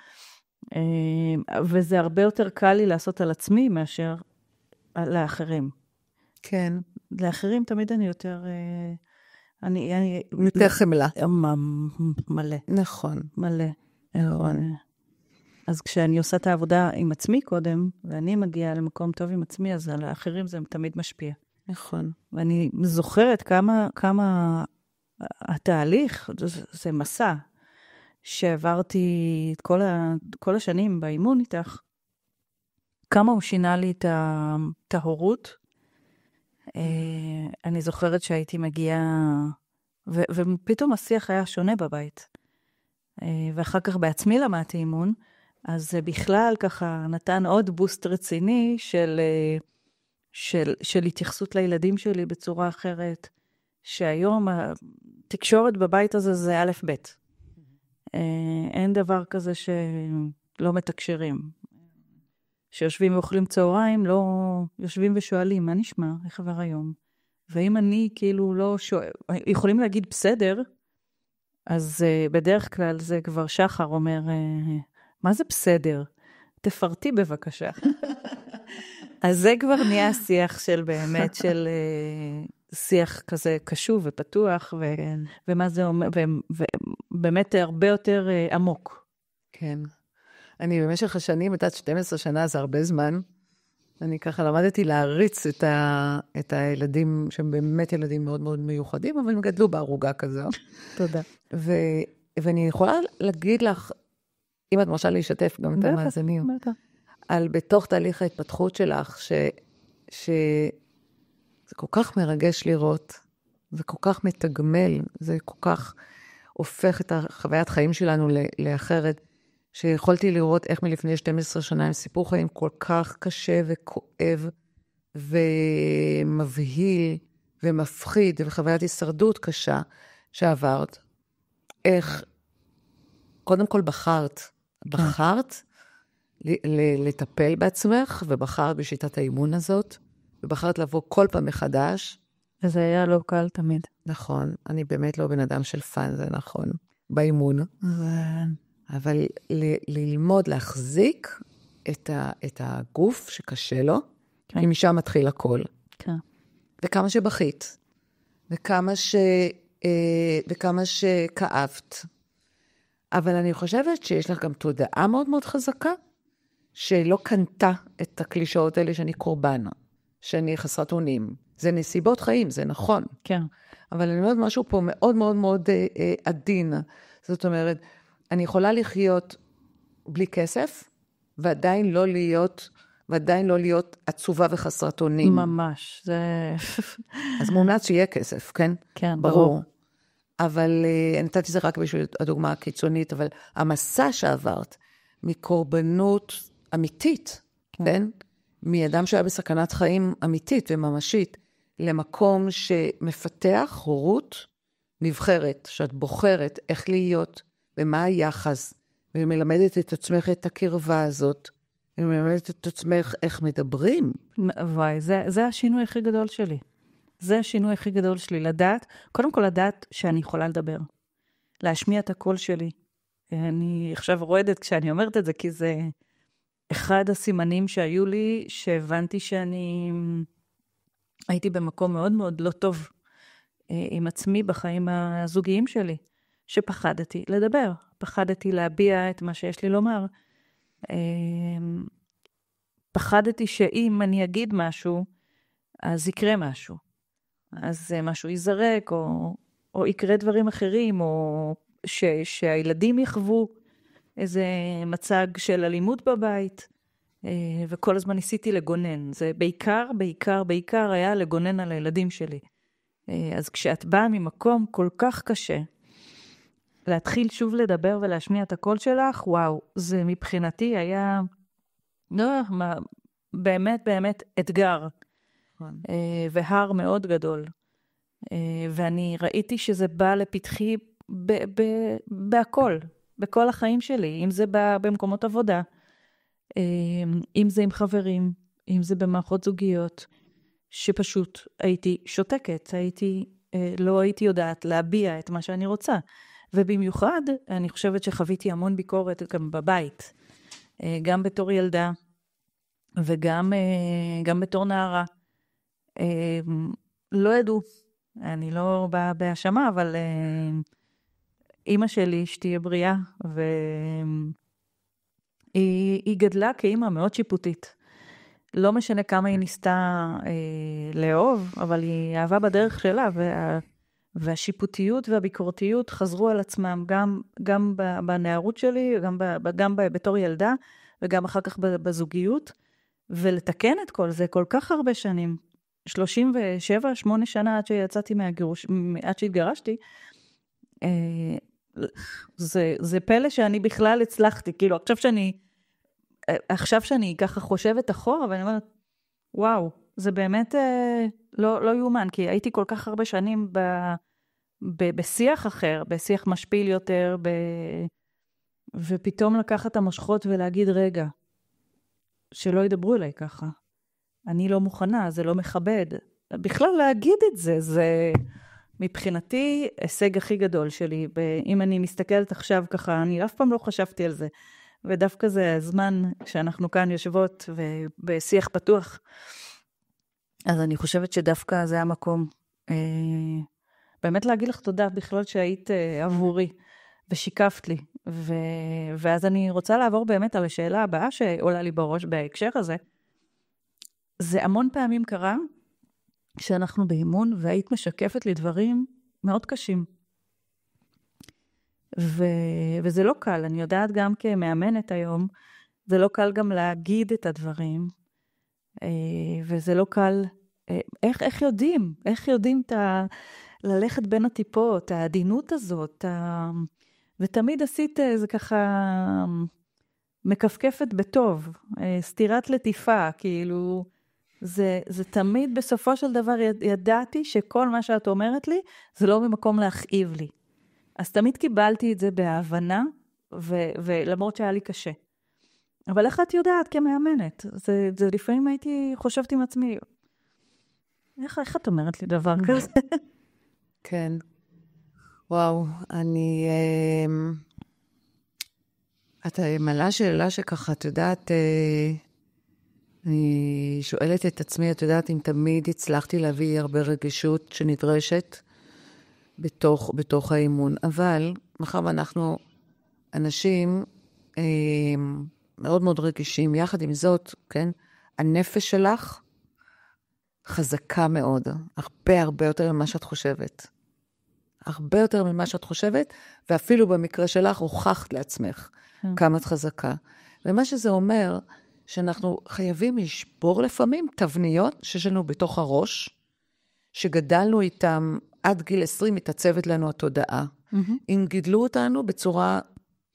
וזה הרבה יותר קל לי לעשות על עצמי מאשר לאחרים. כן. לאחרים תמיד אני יותר... יותר חמלה. מלא. נכון. מלא. אז כשאני עושה את העבודה עם עצמי קודם, ואני מגיעה למקום טוב עם עצמי, אז על האחרים זה תמיד משפיע. נכון. ואני זוכרת כמה התהליך, זה מסע, שעברתי את כל השנים באימון איתך, כמה הוא שינה לי את ההורות. אני זוכרת שהייתי מגיעה, ופתאום השיח היה שונה בבית. ואחר כך בעצמי למדתי אימון, אז זה בכלל ככה נתן עוד בוסט רציני של התייחסות לילדים שלי בצורה אחרת, שהיום התקשורת בבית הזה זה א' ב'. אין דבר כזה שלא מתקשרים. שיושבים ואוכלים צהריים, לא יושבים ושואלים, מה נשמע? איך עבר היום? ואם אני כאילו לא שואל, יכולים להגיד בסדר, אז בדרך כלל זה כבר שחר אומר, מה זה בסדר? תפרטי בבקשה. אז זה כבר נהיה השיח של באמת, שיח כזה קשוב ופתוח, ומה זה אומר, ובאמת הרבה יותר עמוק. כן. אני במשך השנים, את 12 שנה, זה הרבה זמן, אני ככה למדתי להריץ את הילדים, שהם באמת ילדים מאוד מאוד מיוחדים, אבל הם גדלו בערוגה כזו. תודה. ואני יכולה להגיד לך, אם את מרשה להשתף גם את המאזינים, על בתוך תהליך ההתפתחות שלך, שזה כל כך מרגש לראות, זה כל כך מתגמל, זה כל כך הופך את חוויית חיים שלנו לאחרת, שיכולתי לראות איך מלפני 12 שנה עם סיפור חיים כל כך קשה וכואב, ומבהיל ומפחיד, וחוויית הישרדות קשה שעברת, איך קודם כל בחרת לטפל בעצמך, ובחרת בשיטת האימון הזאת, ובחרת לבוא כל פעם מחדש. וזה היה לא קל תמיד. נכון, אני באמת לא בן אדם של פן, זה נכון, באימון. אבל ללמוד להחזיק את הגוף שקשה לו, כי משם מתחיל הכל. כן. וכמה שבכית, וכמה שכאבת. אבל אני חושבת שיש לך גם תודעה מאוד מאוד חזקה, שלא קנתה את הקלישאות האלה שאני קורבן, שאני חסרת אונים. זה נסיבות חיים, זה נכון. כן. אבל אני אומרת משהו פה מאוד מאוד מאוד עדין. זאת אומרת, אני יכולה לחיות בלי כסף, ועדיין לא להיות עצובה וחסרת אונים. ממש, זה... אז מומלץ שיהיה כסף, כן? כן, ברור. אבל נתתי זה רק בשביל הדוגמה הקיצונית, אבל המסע שעברת מקורבנות אמיתית, כן? מאדם שהיה בסכנת חיים אמיתית וממשית, למקום שמפתח הורות נבחרת, שאת בוחרת איך להיות, ומה היחס, ומלמדת את עצמך את הקרבה הזאת, ומלמדת את עצמך איך מדברים. וואי, זה השינוי הכי גדול שלי. זה השינוי הכי גדול שלי, לדעת, קודם כל לדעת שאני יכולה לדבר. להשמיע את הקול שלי. אני עכשיו רועדת כשאני אומרת את זה, כי זה אחד הסימנים שהיו לי, שהבנתי שאני הייתי במקום מאוד מאוד לא טוב עם עצמי בחיים הזוגיים שלי, שפחדתי לדבר, פחדתי להביע את מה שיש לי לומר. פחדתי שאם אני אגיד משהו, אז יקרה משהו. אז משהו ייזרק, או יקרה דברים אחרים, או שהילדים יחוו איזה מצג של אלימות בבית, וכל הזמן ניסיתי לגונן. זה בעיקר היה לגונן על הילדים שלי. אז כשאת באה ממקום כל כך קשה, להתחיל שוב לדבר ולהשמיע את הקול שלך, וואו, זה מבחינתי היה, באמת אתגר. והר מאוד גדול. ואני ראיתי שזה בא לפתחי בהכל, בכל החיים שלי, אם זה במקומות עבודה, אם זה עם חברים, אם זה במערכות זוגיות, שפשוט הייתי שותקת, לא הייתי יודעת להביע את מה שאני רוצה. ובמיוחד, אני חושבת שחוויתי המון ביקורת גם בבית, גם בתור ילדה, וגם בתור נערה. לא ידעו, אני לא באה בהאשמה, אבל אמא שלי, שתהיה בריאה, והיא גדלה כאמא מאוד שיפוטית. לא משנה כמה היא ניסתה לאהוב, אבל היא אהבה בדרך שלה, והשיפוטיות והביקורתיות חזרו על עצמם, גם בנערות שלי, גם בתור ילדה, וגם אחר כך בזוגיות, ולתקן את כל זה כל כך הרבה שנים, 37, 8 שנה עד שיצאתי עד שהתגרשתי, זה פלא שאני בכלל הצלחתי, כאילו עכשיו שאני ככה חושבת אחורה, ואני אומרת, וואו, זה באמת לא יאומן, כי הייתי כל כך הרבה שנים בשיח אחר, בשיח משפיל יותר, ופתאום לקחת את המושכות ולהגיד, רגע, שלא ידברו אליי ככה. אני לא מוכנה, זה לא מכבד. בכלל להגיד את זה, זה מבחינתי הישג הכי גדול שלי. אם אני מסתכלת עכשיו ככה, אני אף פעם לא חשבתי על זה. ודווקא זה הזמן שאנחנו כאן יושבות ובשיח פתוח. אז אני חושבת שדווקא זה המקום באמת להגיד לך תודה בכלל שהיית עבורי, ושיקפת לי. ואז אני רוצה לעבור באמת על השאלה הבאה שעולה לי בראש בהקשר הזה. זה המון פעמים קרה, כשאנחנו באימון, והיית משקפת לי דברים מאוד קשים. וזה לא קל, אני יודעת גם כמאמנת היום, זה לא קל גם להגיד את הדברים, וזה לא קל, איך יודעים? איך יודעים ללכת בין הטיפות, העדינות הזאת, ותמיד עשית זה ככה מקפקפת בטוב, סתירת לטיפה, כאילו, זה תמיד בסופו של דבר ידעתי שכל מה שאת אומרת לי, זה לא ממקום להכאיב לי. אז תמיד קיבלתי את זה בהבנה, ולמרות שהיה לי קשה. אבל איך את יודעת כמאמנת? זה לפעמים הייתי חושבת עם עצמי, איך את אומרת לי דבר כזה? כן. וואו, את מלאה שאלה שככה, את יודעת, אני שואלת את עצמי, את יודעת, אם תמיד הצלחתי להביא הרבה רגישות שנדרשת בתוך האימון. אבל, מאחר ואנחנו אנשים מאוד מאוד רגישים, יחד עם זאת, כן, הנפש שלך חזקה מאוד, הרבה יותר ממה שאת חושבת. הרבה יותר ממה שאת חושבת, ואפילו במקרה שלך הוכחת לעצמך כמה את חזקה. ומה שזה אומר, שאנחנו חייבים לשבור לפעמים תבניות שיש לנו בתוך הראש, שגדלנו איתם עד גיל 20, מתעצבת לנו התודעה. אם גידלו אותנו בצורה,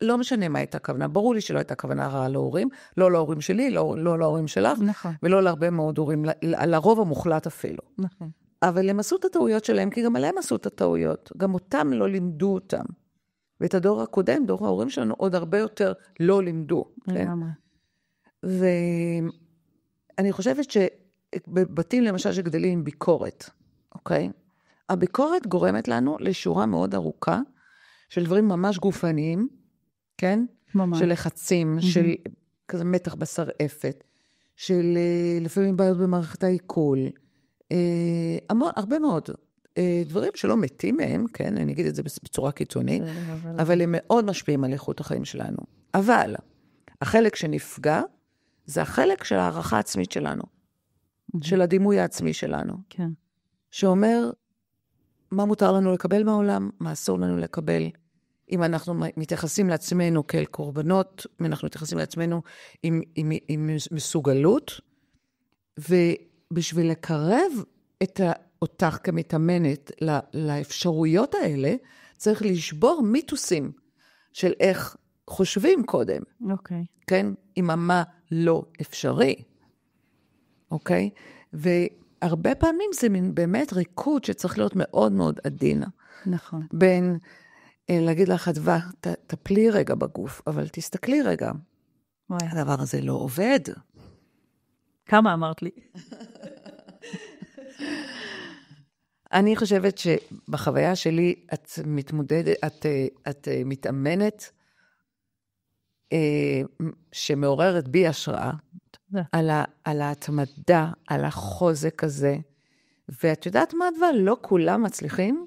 לא משנה מה הייתה הכוונה, ברור לי שלא הייתה הכוונה רעה להורים, לא להורים שלי, לא להורים שלך, נכון. ולא להרבה מאוד הורים, לרוב המוחלט אפילו. נכון. אבל הם עשו את הטעויות שלהם, כי גם עליהם עשו את הטעויות. גם אותם לא לימדו אותם. ואת הדור הקודם, דור ההורים שלנו, עוד הרבה יותר לא לימדו. לגמרי. ואני חושבת שבבתים למשל שגדלים עם ביקורת, אוקיי? הביקורת גורמת לנו לשורה מאוד ארוכה, של דברים ממש גופניים, כן? ממש. של לחצים, של כזה מתח בשרעפת, של לפעמים בעיות במערכת העיכול, הרבה מאוד דברים שלא מתים מהם, כן? אני אגיד את זה בצורה קיצונית, אבל הם מאוד משפיעים על איכות החיים שלנו. אבל החלק שנפגע, זה החלק של הערכה העצמית שלנו, של הדימוי העצמי שלנו. כן. שאומר, מה מותר לנו לקבל מהעולם, מה אסור לנו לקבל. אם אנחנו מתייחסים לעצמנו כאל קורבנות, אם אנחנו מתייחסים לעצמנו עם מסוגלות, ובשביל לקרב אותך כמתאמנת לאפשרויות האלה, צריך לשבור מיתוסים של איך חושבים קודם. אוקיי. כן? עם מה לא אפשרי. אוקיי? והרבה פעמים זה באמת ריקוד שצריך להיות מאוד מאוד עדין. נכון. בין להגיד לך, אדווה, תפלי רגע בגוף, אבל תסתכלי רגע. וואי. הדבר הזה לא עובד. כמה אמרת לי? אני חושבת שבחוויה שלי את מתמודדת, את מתאמנת, שמעוררת בי השראה, על ההתמדה, על החוזק הזה. ואת יודעת מה הדבר? לא כולם מצליחים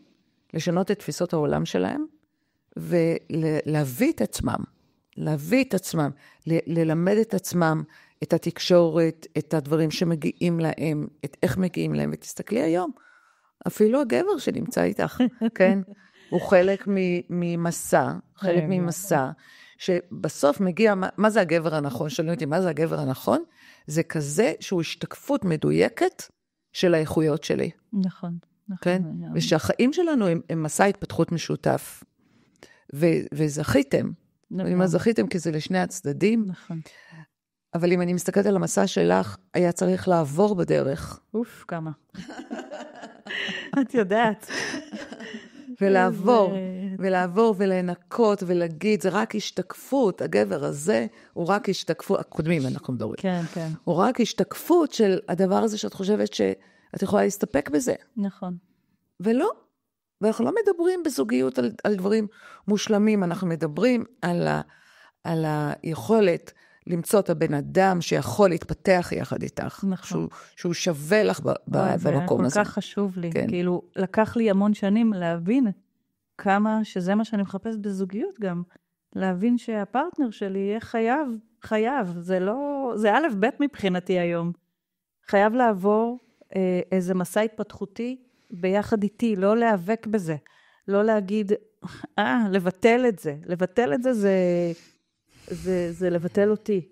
לשנות את תפיסות העולם שלהם, ולהביא את עצמם, ללמד את עצמם, את התקשורת, את הדברים שמגיעים להם, את איך מגיעים להם. ותסתכלי היום, אפילו הגבר שנמצא איתך, כן? הוא חלק ממסע, שבסוף מגיע, מה זה הגבר הנכון? שאלו אותי, מה זה הגבר הנכון? זה כזה שהוא השתקפות מדויקת של האיכויות שלי. נכון. כן? ושהחיים שלנו הם מסע התפתחות משותף. וזכיתם. ואם מה זכיתם, כי זה לשני הצדדים. נכון. אבל אם אני מסתכלת על המסע שלך, היה צריך לעבור בדרך. אוף, כמה. את יודעת. ולעבור ולנקות ולהגיד, זה רק השתקפות, הגבר הזה הוא רק השתקפות, הקודמים אנחנו מדברים. כן, כן. הוא רק השתקפות של הדבר הזה שאת חושבת שאת יכולה להסתפק בזה. נכון. ולא. ואנחנו לא מדברים בזוגיות על דברים מושלמים, אנחנו מדברים על היכולת למצוא את הבן אדם שיכול להתפתח יחד איתך. נכון. שהוא שווה לך במקום הזה. זה כל כך חשוב לי. כן. כאילו, לקח לי המון שנים להבין כמה שזה מה שאני מחפשת בזוגיות גם. להבין שהפרטנר שלי יהיה חייב. זה א' ב' מבחינתי היום. חייב לעבור איזה מסע התפתחותי ביחד איתי, לא להיאבק בזה. לא להגיד, לבטל את זה. לבטל את זה זה לבטל אותי.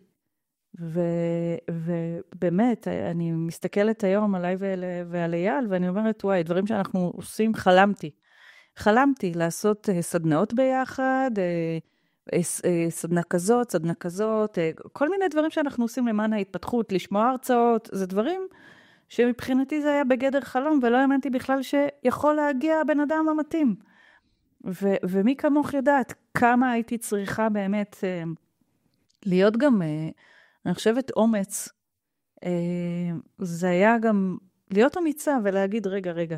ובאמת, אני מסתכלת היום עליי ועל אייל, ואני אומרת, וואי, דברים שאנחנו עושים, חלמתי לעשות סדנאות ביחד, סדנה כזאת, כל מיני דברים שאנחנו עושים למען ההתפתחות, לשמוע הרצאות, זה דברים שמבחינתי זה היה בגדר חלום, ולא האמנתי בכלל שיכול להגיע הבן אדם המתאים. ומי כמוך יודעת, כמה הייתי צריכה באמת להיות גם, אני חושבת אומץ, זה היה גם להיות אמיצה ולהגיד, רגע,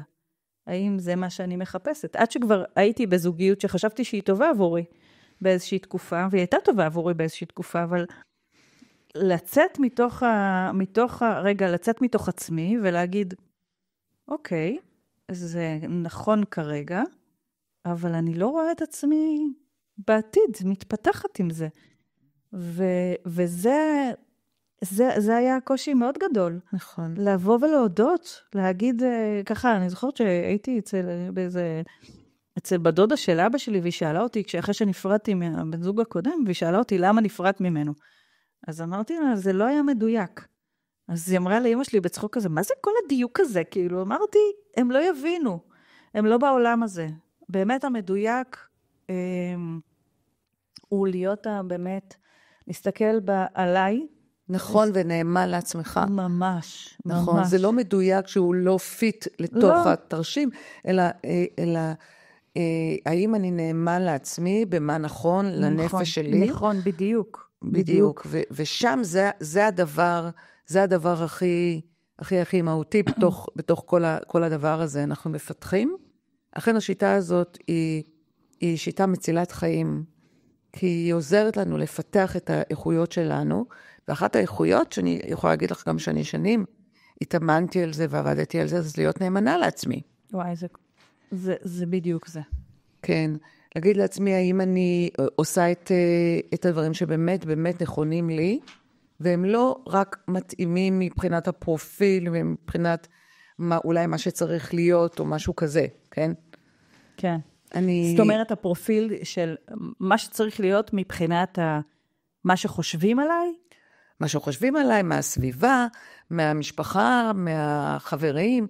האם זה מה שאני מחפשת? עד שכבר הייתי בזוגיות שחשבתי שהיא טובה עבורי באיזושהי תקופה, והיא הייתה טובה עבורי באיזושהי תקופה, אבל לצאת לצאת מתוך עצמי ולהגיד, אוקיי, זה נכון כרגע, אבל אני לא רואה את עצמי בעתיד, מתפתחת עם זה. וזה היה קושי מאוד גדול. נכון. לבוא ולהודות, להגיד ככה, אני זוכרת שהייתי אצל בדודה של אבא שלי, והיא שאלה אותי, אחרי שנפרדתי מהבן זוג הקודם, והיא שאלה אותי למה נפרד ממנו. אז אמרתי לה, זה לא היה מדויק. אז היא אמרה לאמא שלי בצחוק כזה, מה זה כל הדיוק הזה? כאילו, אמרתי, הם לא יבינו, הם לא בעולם הזה. באמת המדויק הוא להיות באמת, להסתכל עליי. נכון, ונאמן לעצמך. ממש. נכון, זה לא מדויק שהוא לא פיט לתוך התרשים, אלא האם אני נאמן לעצמי, במה נכון, לנפש שלי. נכון, בדיוק. ושם זה הדבר הכי מהותי בתוך כל הדבר הזה. אנחנו מפתחים. אכן השיטה הזאת היא שיטה מצילת חיים, כי היא עוזרת לנו לפתח את האיכויות שלנו, ואחת האיכויות שאני יכולה להגיד לך גם שאני שנים, התאמנתי על זה ועבדתי על זה, אז להיות נאמנה לעצמי. וואי, זה בדיוק זה. כן, להגיד לעצמי האם אני עושה את הדברים שבאמת באמת נכונים לי, והם לא רק מתאימים מבחינת הפרופיל, ומבחינת אולי מה שצריך להיות, או משהו כזה, כן? כן. זאת אומרת, הפרופיל של מה שצריך להיות מבחינת מה שחושבים עליי? מה שחושבים עליי, מהסביבה, מהמשפחה, מהחברים,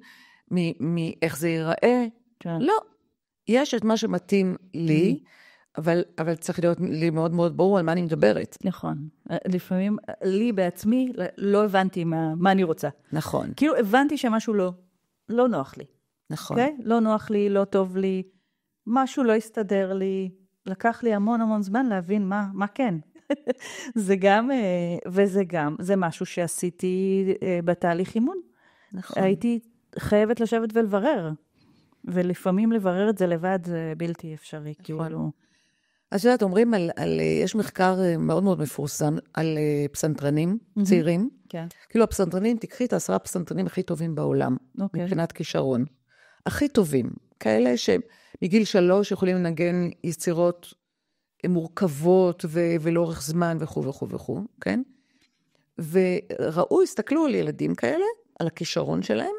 מאיך זה ייראה. כן. לא, יש את מה שמתאים לי, אבל צריך להיות לי מאוד מאוד ברור על מה אני מדברת. נכון. לפעמים לי בעצמי לא הבנתי מה אני רוצה. נכון. כאילו הבנתי שמשהו לא נוח לי. נכון. Okay? לא נוח לי, לא טוב לי, משהו לא הסתדר לי, לקח לי המון זמן להבין מה כן. זה גם, זה משהו שעשיתי בתהליך אימון. נכון. הייתי חייבת לשבת ולברר, ולפעמים לברר את זה לבד זה בלתי אפשרי. נכון. כאילו. אז יודעת, אומרים יש מחקר מאוד מאוד מפורסם על פסנתרנים צעירים. כן. כאילו הפסנתרנים, תקחי את 10 הפסנתרנים הכי טובים בעולם, מבחינת כישרון. הכי טובים, כאלה שמגיל 3 יכולים לנגן יצירות מורכבות ולאורך זמן וכו', כן? וראו, הסתכלו על ילדים כאלה, על הכישרון שלהם,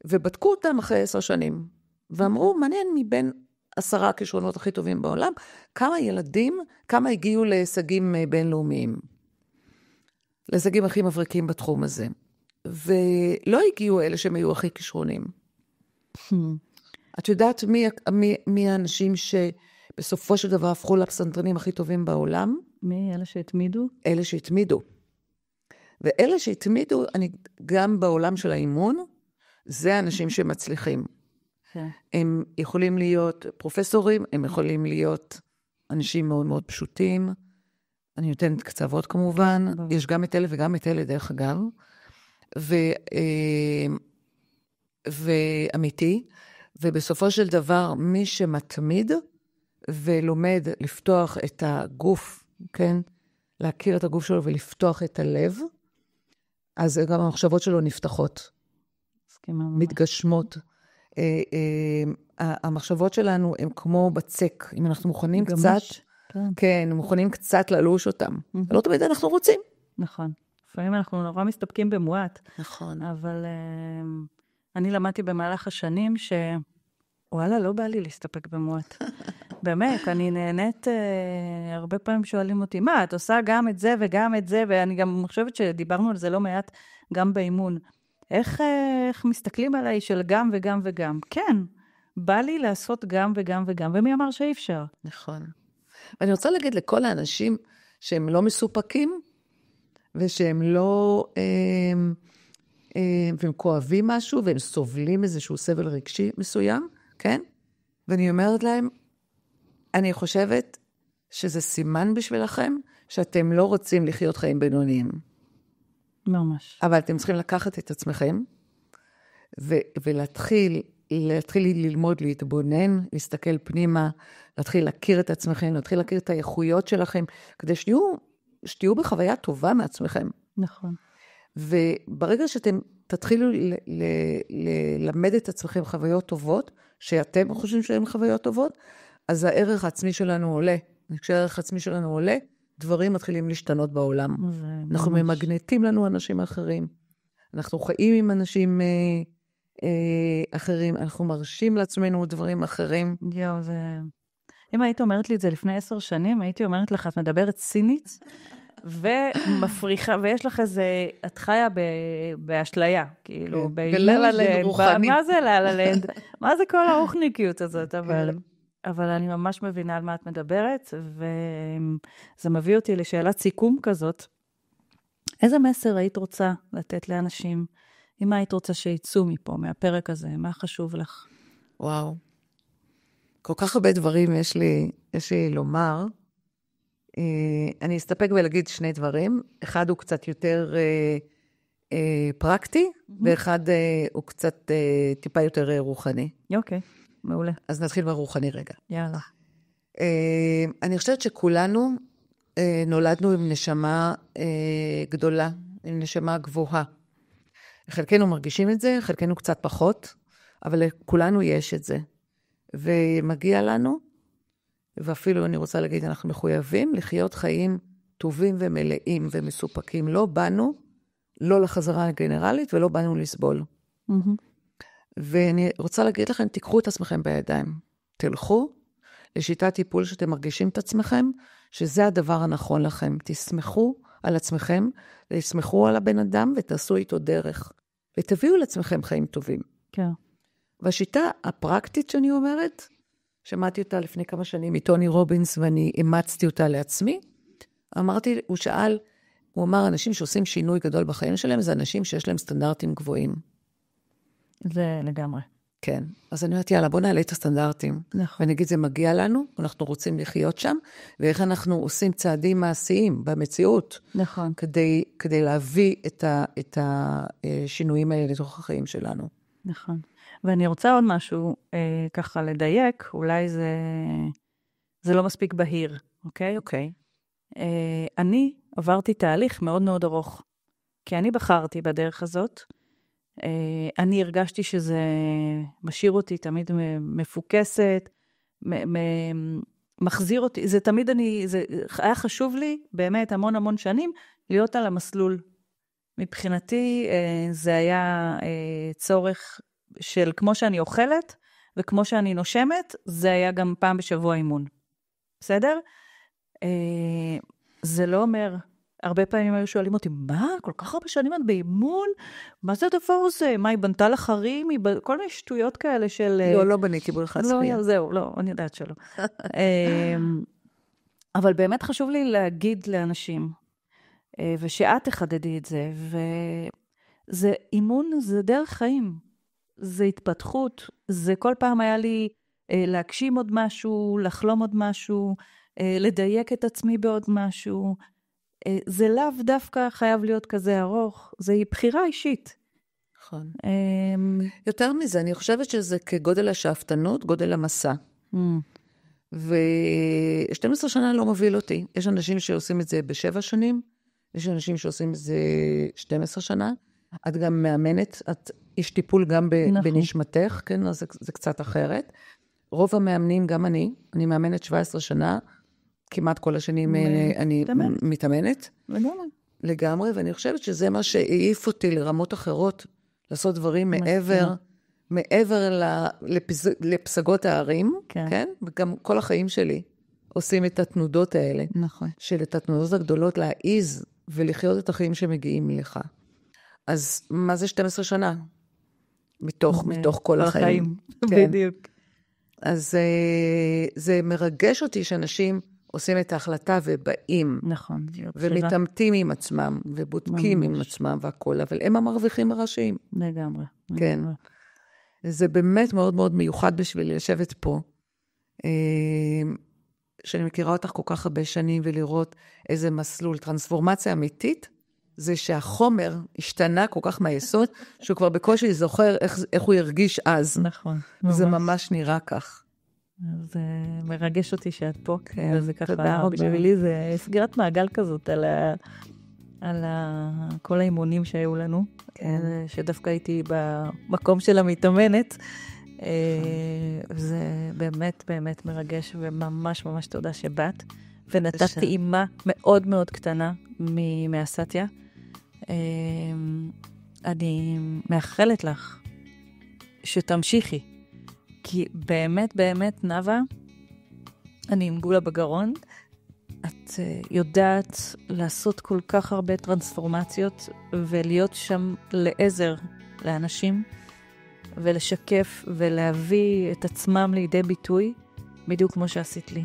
ובדקו אותם אחרי 10 שנים. ואמרו, מעניין מבין 10 הכישרונות הכי טובים בעולם, כמה הגיעו להישגים בינלאומיים. להישגים הכי מבריקים בתחום הזה. ולא הגיעו אלה שהם היו הכי כישרונים. את יודעת מי האנשים שבסופו של דבר הפכו לפסנתרנים הכי טובים בעולם? מי? אלה שהתמידו? אלה שהתמידו. ואלה שהתמידו, גם בעולם של האימון, זה האנשים שמצליחים. הם יכולים להיות פרופסורים, הם יכולים להיות אנשים מאוד מאוד פשוטים. אני נותנת קצוות כמובן, יש גם את אלה וגם את אלה דרך אגב. ואמיתי, ובסופו של דבר מי שמתמיד ולומד לפתוח את הגוף, כן? להכיר את הגוף שלו ולפתוח את הלב, אז גם המחשבות שלו נפתחות, מתגשמות. המחשבות שלנו הן כמו בצק, אם אנחנו מוכנים קצת, כן, מוכנים קצת ללוש אותם. לא תמיד אנחנו רוצים. נכון. לפעמים אנחנו נורא מסתפקים במועט. נכון. אבל אני למדתי במהלך השנים שוואלה, לא בא לי להסתפק במועט. באמת, אני נהנית, הרבה פעמים שואלים אותי, מה, את עושה גם את זה וגם את זה, ואני גם חושבת שדיברנו על זה לא מעט גם באימון. איך מסתכלים עליי של גם וגם וגם? כן, בא לי לעשות גם וגם וגם, ומי אמר שאי אפשר? נכון. ואני רוצה להגיד לכל האנשים שהם לא מסופקים, ושהם לא, והם כואבים משהו, והם סובלים איזשהו סבל רגשי מסוים, כן? ואני אומרת להם, אני חושבת שזה סימן בשבילכם, שאתם לא רוצים לחיות חיים בינוניים. ממש. אבל אתם צריכים לקחת את עצמכם, ולהתחיל ללמוד, להתבונן, להסתכל פנימה, להתחיל להכיר את עצמכם, להתחיל להכיר את האיכויות שלכם, כדי שתהיו בחוויה טובה מעצמכם. נכון. וברגע שאתם תתחילו ללמד את עצמכם חוויות טובות, שאתם חושבים שהן חוויות טובות, אז הערך העצמי שלנו עולה. כשהערך העצמי שלנו עולה, דברים מתחילים להשתנות בעולם. אנחנו ממגנטים לנו אנשים אחרים. אנחנו חיים עם אנשים אחרים. אנחנו מרשים לעצמנו דברים אחרים. יו, זה... אם היית אומרת לי את זה לפני 10 שנים, הייתי אומרת לך, את מדברת סינית, ומפריחה, ויש לך איזה, את חיה באשליה, כאילו, בללנד רוחני. מה זה ללנד? מה זה כל הרוחניקיות הזאת? אבל אני ממש מבינה על מה את מדברת, וזה מביא אותי לשאלת סיכום כזאת. איזה מסר היית רוצה לתת לאנשים? אם היית רוצה שיצאו מפה, מהפרק הזה, מה חשוב לך? וואו. כל כך הרבה דברים יש לי לומר. אני אסתפק ולהגיד 2 דברים. אחד הוא קצת יותר פרקטי, ואחד הוא קצת טיפה יותר רוחני. אוקיי, מעולה. אז נתחיל ברוחני רגע. יאללה. אני חושבת שכולנו נולדנו עם נשמה גדולה, עם נשמה גבוהה. חלקנו מרגישים את זה, חלקנו קצת פחות, אבל לכולנו יש את זה. ומגיע לנו, ואפילו אני רוצה להגיד, אנחנו מחויבים לחיות חיים טובים ומלאים ומסופקים. לא באנו, לא לחזרה הגנרלית, ולא באנו לסבול. ואני רוצה להגיד לכם, תיקחו את עצמכם בידיים. תלכו לשיטת טיפול שאתם מרגישים את עצמכם, שזה הדבר הנכון לכם. תסמכו על עצמכם, תסמכו על הבן אדם, ותעשו איתו דרך. ותביאו לעצמכם חיים טובים. כן. והשיטה הפרקטית שאני אומרת, שמעתי אותה לפני כמה שנים מטוני רובינס, ואני אימצתי אותה לעצמי, אמרתי, הוא אמר, אנשים שעושים שינוי גדול בחיים שלהם, זה אנשים שיש להם סטנדרטים גבוהים. זה לגמרי. כן. אז אני אומרת, יאללה, בוא נעלה את הסטנדרטים. נכון. ונגיד, זה מגיע לנו, אנחנו רוצים לחיות שם, ואיך אנחנו עושים צעדים מעשיים במציאות. נכון. כדי להביא את השינויים האלה לתוך החיים שלנו. נכון. ואני רוצה עוד משהו ככה לדייק, אולי זה לא מספיק בהיר, אוקיי? אוקיי. אני עברתי תהליך מאוד מאוד ארוך, כי אני בחרתי בדרך הזאת, אני הרגשתי שזה משאיר אותי תמיד מפוקסת, מחזיר אותי, זה תמיד זה היה חשוב לי באמת המון המון שנים להיות על המסלול. מבחינתי זה היה צורך של כמו שאני אוכלת וכמו שאני נושמת, זה היה גם פעם בשבוע אימון. בסדר? זה לא אומר, הרבה פעמים היו שואלים אותי, מה? כל כך הרבה שנים את באימון? מה זה הדבר הזה? מה, היא בנתה לחרים? כל מיני שטויות כאלה של... לא בניתי בריכת שחייה. לא, זהו, לא, אני יודעת שלא. אבל באמת חשוב לי להגיד לאנשים, ושאת תחדדי את זה, וזה אימון, זה דרך חיים, זה התפתחות, זה כל פעם היה לי להגשים עוד משהו, לחלום עוד משהו, לדייק את עצמי בעוד משהו, זה לאו דווקא חייב להיות כזה ארוך, זה בחירה אישית. נכון. יותר מזה, אני חושבת שזה כגודל השאפתנות, גודל המסע. ו12 שנה לא מוביל אותי. יש אנשים שעושים את זה ב7 שנים, יש אנשים שעושים את זה 12 שנה. את גם מאמנת, את יש טיפול גם בנשמתך, כן? אז זה קצת אחרת. רוב המאמנים, גם אני מאמנת 17 שנה, כמעט כל השנים אני מתאמנת. לגמרי, ואני חושבת שזה מה שהעיף אותי לרמות אחרות, לעשות דברים מעבר לפסגות הערים, כן? וגם כל החיים שלי עושים את התנודות האלה. נכון. של את התנודות הגדולות להעיז ולחיות את החיים שמגיעים לך. אז מה זה 12 שנה? מתוך כל החיים. בדיוק. אז זה מרגש אותי שאנשים עושים את ההחלטה ובאים. נכון. ומתאמתים עם עצמם, ובודקים עם עצמם והכל, אבל הם המרוויחים הראשיים. לגמרי. כן. זה באמת מאוד מאוד מיוחד בשביל לשבת פה, שאני מכירה אותך כל כך הרבה שנים, ולראות איזה מסלול, טרנספורמציה אמיתית, זה שהחומר השתנה כל כך מהיסוד, שהוא כבר בקושי זוכר איך הוא ירגיש אז. נכון. זה ממש נראה כך. זה מרגש אותי שאת פה, וזה ככה, בשבילי זה סגירת מעגל כזאת על כל האימונים שהיו לנו, שדווקא הייתי במקום של המתאמנת, זה באמת באמת מרגש, וממש ממש תודה שבאת, ונתת טעימה מאוד מאוד קטנה מהסטיה. אני מאחלת לך שתמשיכי, כי באמת באמת נאוה, אני עם גולה בגרון, את יודעת לעשות כל כך הרבה טרנספורמציות, ולהיות שם לעזר לאנשים, ולשקף ולהביא את עצמם לידי ביטוי, בדיוק כמו שעשית לי.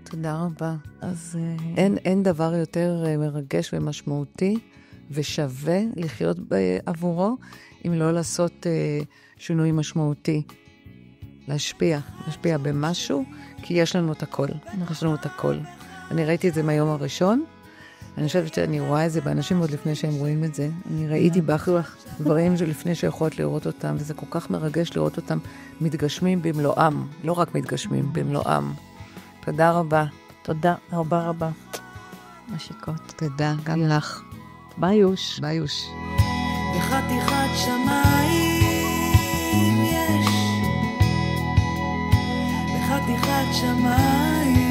תודה רבה. אז אין דבר יותר מרגש ומשמעותי ושווה לחיות עבורו, אם לא לעשות שינוי משמעותי. להשפיע במשהו, כי יש לנו את הכל. יש לנו את הכל. אני ראיתי את זה מהיום הראשון, אני חושבת שאני רואה את זה באנשים עוד לפני שהם רואים את זה. אני ראיתי באחרוח דברים שלפני שיכולות לראות אותם, וזה כל כך מרגש לראות אותם מתגשמים במלואם, לא רק מתגשמים, במלואם. תודה רבה. תודה רבה רבה. משיקות. תודה, גם לך. ביוש. ביוש. בחתיכת שמיים יש, בחתיכת שמיים